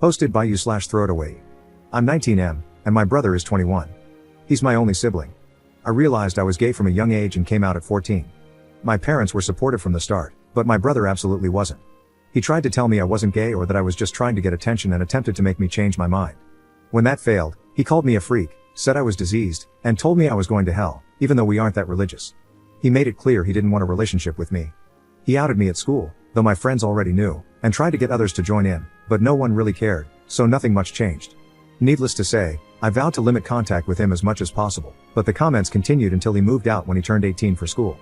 Hosted by you/throwitaway. I'm 19M, and my brother is 21. He's my only sibling. I realized I was gay from a young age and came out at 14. My parents were supportive from the start, but my brother absolutely wasn't. He tried to tell me I wasn't gay or that I was just trying to get attention and attempted to make me change my mind. When that failed, he called me a freak, said I was diseased, and told me I was going to hell, even though we aren't that religious. He made it clear he didn't want a relationship with me. He outed me at school, though my friends already knew, and tried to get others to join in, but no one really cared, so nothing much changed. Needless to say, I vowed to limit contact with him as much as possible, but the comments continued until he moved out when he turned 18 for school.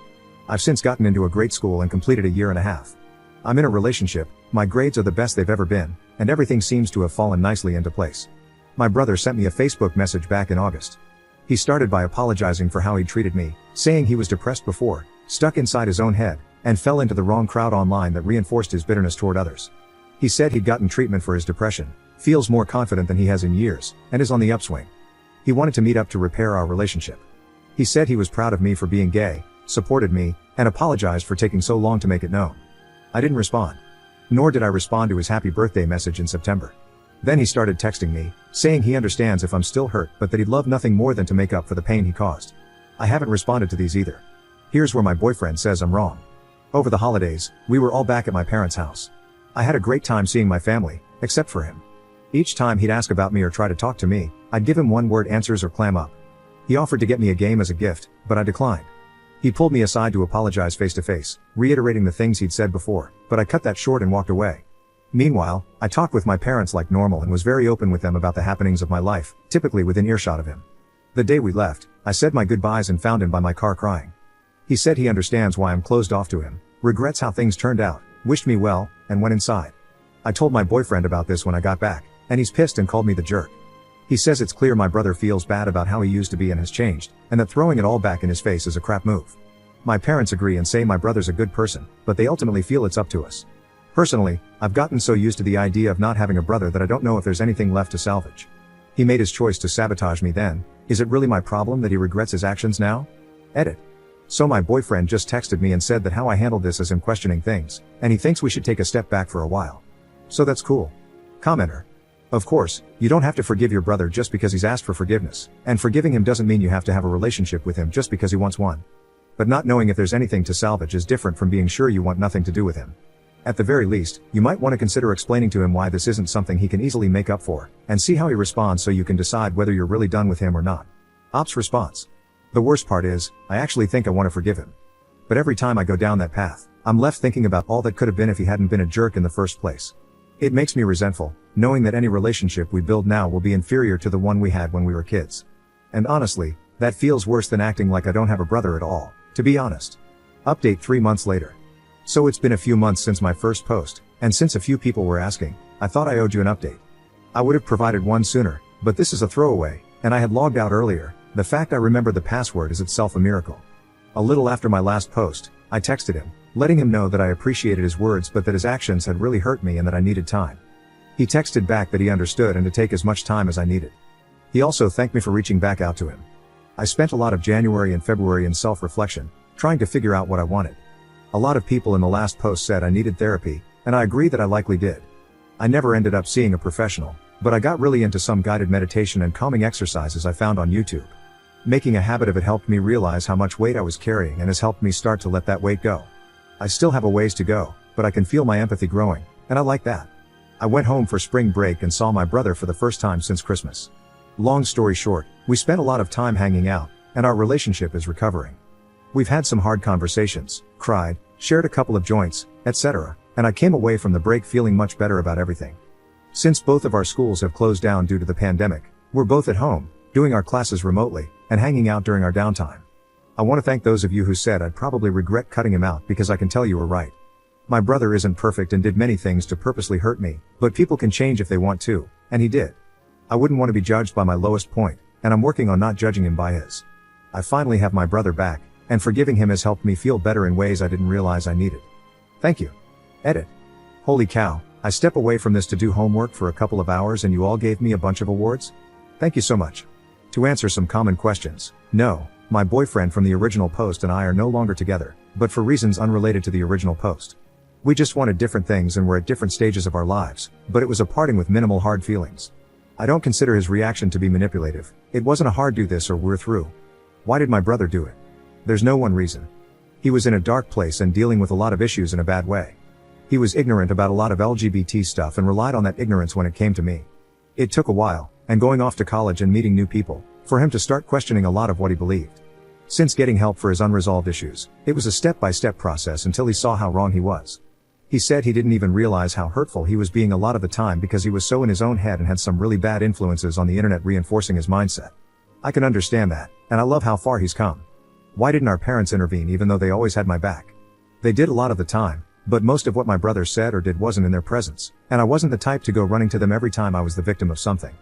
I've since gotten into a great school and completed a year and a half. I'm in a relationship, my grades are the best they've ever been, and everything seems to have fallen nicely into place. My brother sent me a Facebook message back in August. He started by apologizing for how he'd treated me, saying he was depressed before, stuck inside his own head, and fell into the wrong crowd online that reinforced his bitterness toward others. He said he'd gotten treatment for his depression, feels more confident than he has in years, and is on the upswing. He wanted to meet up to repair our relationship. He said he was proud of me for being gay, supported me, and apologized for taking so long to make it known. I didn't respond. Nor did I respond to his happy birthday message in September. Then he started texting me, saying he understands if I'm still hurt but that he'd love nothing more than to make up for the pain he caused. I haven't responded to these either. Here's where my boyfriend says I'm wrong. Over the holidays, we were all back at my parents' house. I had a great time seeing my family, except for him. Each time he'd ask about me or try to talk to me, I'd give him one-word answers or clam up. He offered to get me a game as a gift, but I declined. He pulled me aside to apologize face-to-face, reiterating the things he'd said before, but I cut that short and walked away. Meanwhile, I talked with my parents like normal and was very open with them about the happenings of my life, typically within earshot of him. The day we left, I said my goodbyes and found him by my car crying. He said he understands why I'm closed off to him, regrets how things turned out, wished me well, and went inside. I told my boyfriend about this when I got back, and he's pissed and called me the jerk. He says it's clear my brother feels bad about how he used to be and has changed, and that throwing it all back in his face is a crap move. My parents agree and say my brother's a good person, but they ultimately feel it's up to us. Personally, I've gotten so used to the idea of not having a brother that I don't know if there's anything left to salvage. He made his choice to sabotage me then. Is it really my problem that he regrets his actions now? Edit. So my boyfriend just texted me and said that how I handled this is him questioning things, and he thinks we should take a step back for a while. So that's cool. Commenter. Of course, you don't have to forgive your brother just because he's asked for forgiveness, and forgiving him doesn't mean you have to have a relationship with him just because he wants one. But not knowing if there's anything to salvage is different from being sure you want nothing to do with him. At the very least, you might want to consider explaining to him why this isn't something he can easily make up for, and see how he responds so you can decide whether you're really done with him or not. Ops response. The worst part is, I actually think I want to forgive him. But every time I go down that path, I'm left thinking about all that could have been if he hadn't been a jerk in the first place. It makes me resentful, knowing that any relationship we build now will be inferior to the one we had when we were kids. And honestly, that feels worse than acting like I don't have a brother at all, to be honest. Update 3 months later. So it's been a few months since my first post, and since a few people were asking, I thought I owed you an update. I would have provided one sooner, but this is a throwaway, and I had logged out earlier. The fact I remember the password is itself a miracle. A little after my last post, I texted him, letting him know that I appreciated his words but that his actions had really hurt me and that I needed time. He texted back that he understood and to take as much time as I needed. He also thanked me for reaching back out to him. I spent a lot of January and February in self-reflection, trying to figure out what I wanted. A lot of people in the last post said I needed therapy, and I agree that I likely did. I never ended up seeing a professional, but I got really into some guided meditation and calming exercises I found on YouTube. Making a habit of it helped me realize how much weight I was carrying and has helped me start to let that weight go. I still have a ways to go, but I can feel my empathy growing, and I like that. I went home for spring break and saw my brother for the first time since Christmas. Long story short, we spent a lot of time hanging out, and our relationship is recovering. We've had some hard conversations, cried, shared a couple of joints, etc., and I came away from the break feeling much better about everything. Since both of our schools have closed down due to the pandemic, we're both at home, doing our classes remotely, and hanging out during our downtime. I want to thank those of you who said I'd probably regret cutting him out because I can tell you were right. My brother isn't perfect and did many things to purposely hurt me, but people can change if they want to, and he did. I wouldn't want to be judged by my lowest point, and I'm working on not judging him by his. I finally have my brother back, and forgiving him has helped me feel better in ways I didn't realize I needed. Thank you. Edit. Holy cow, I step away from this to do homework for a couple of hours and you all gave me a bunch of awards? Thank you so much. To answer some common questions, no, my boyfriend from the original post and I are no longer together, but for reasons unrelated to the original post. We just wanted different things and were at different stages of our lives, but it was a parting with minimal hard feelings. I don't consider his reaction to be manipulative. It wasn't a hard do this or we're through. Why did my brother do it? There's no one reason. He was in a dark place and dealing with a lot of issues in a bad way. He was ignorant about a lot of LGBT stuff and relied on that ignorance when it came to me. It took a while, and going off to college and meeting new people, for him to start questioning a lot of what he believed. Since getting help for his unresolved issues, it was a step-by-step process until he saw how wrong he was. He said he didn't even realize how hurtful he was being a lot of the time because he was so in his own head and had some really bad influences on the internet reinforcing his mindset. I can understand that, and I love how far he's come. Why didn't our parents intervene even though they always had my back? They did a lot of the time, but most of what my brother said or did wasn't in their presence, and I wasn't the type to go running to them every time I was the victim of something.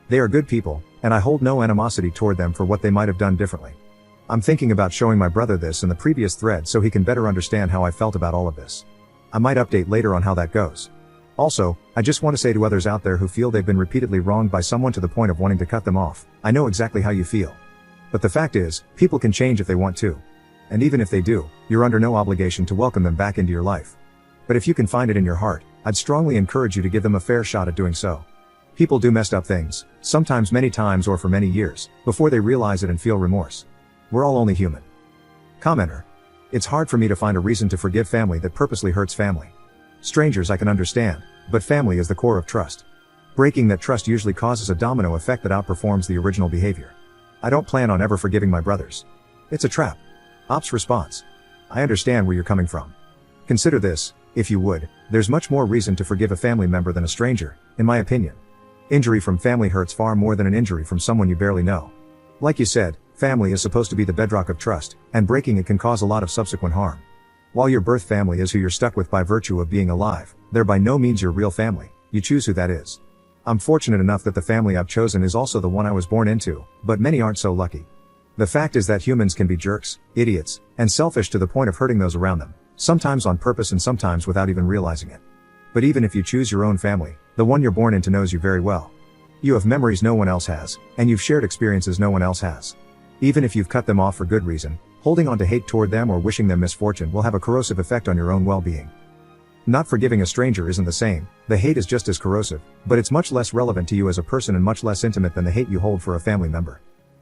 They are good people, and I hold no animosity toward them for what they might have done differently. I'm thinking about showing my brother this in the previous thread so he can better understand how I felt about all of this. I might update later on how that goes. Also, I just want to say to others out there who feel they've been repeatedly wronged by someone to the point of wanting to cut them off, I know exactly how you feel. But the fact is, people can change if they want to. And even if they do, you're under no obligation to welcome them back into your life. But if you can find it in your heart, I'd strongly encourage you to give them a fair shot at doing so. People do messed up things, sometimes many times or for many years, before they realize it and feel remorse. We're all only human. Commenter. It's hard for me to find a reason to forgive family that purposely hurts family. Strangers I can understand, but family is the core of trust. Breaking that trust usually causes a domino effect that outperforms the original behavior. I don't plan on ever forgiving my brothers. It's a trap. Ops response. I understand where you're coming from. Consider this, if you would, there's much more reason to forgive a family member than a stranger, in my opinion. Injury from family hurts far more than an injury from someone you barely know. Like you said, family is supposed to be the bedrock of trust, and breaking it can cause a lot of subsequent harm. While your birth family is who you're stuck with by virtue of being alive, they're by no means your real family. You choose who that is. I'm fortunate enough that the family I've chosen is also the one I was born into, but many aren't so lucky. The fact is that humans can be jerks, idiots, and selfish to the point of hurting those around them, sometimes on purpose and sometimes without even realizing it. But even if you choose your own family, the one you're born into knows you very well. You have memories no one else has, and you've shared experiences no one else has. Even if you've cut them off for good reason, holding on to hate toward them or wishing them misfortune will have a corrosive effect on your own well-being. Not forgiving a stranger isn't the same, the hate is just as corrosive, but it's much less relevant to you as a person and much less intimate than the hate you hold for a family member.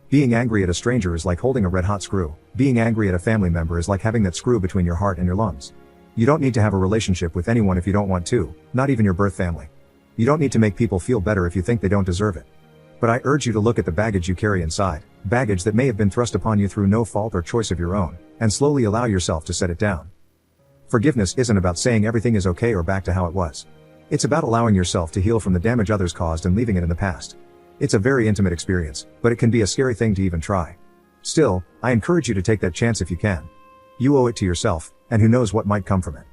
Being angry at a stranger is like holding a red-hot screw. Being angry at a family member is like having that screw between your heart and your lungs. You don't need to have a relationship with anyone if you don't want to, not even your birth family. You don't need to make people feel better if you think they don't deserve it. But I urge you to look at the baggage you carry inside, baggage that may have been thrust upon you through no fault or choice of your own, and slowly allow yourself to set it down. Forgiveness isn't about saying everything is okay or back to how it was. It's about allowing yourself to heal from the damage others caused and leaving it in the past. It's a very intimate experience, but it can be a scary thing to even try. Still, I encourage you to take that chance if you can. You owe it to yourself, and who knows what might come from it.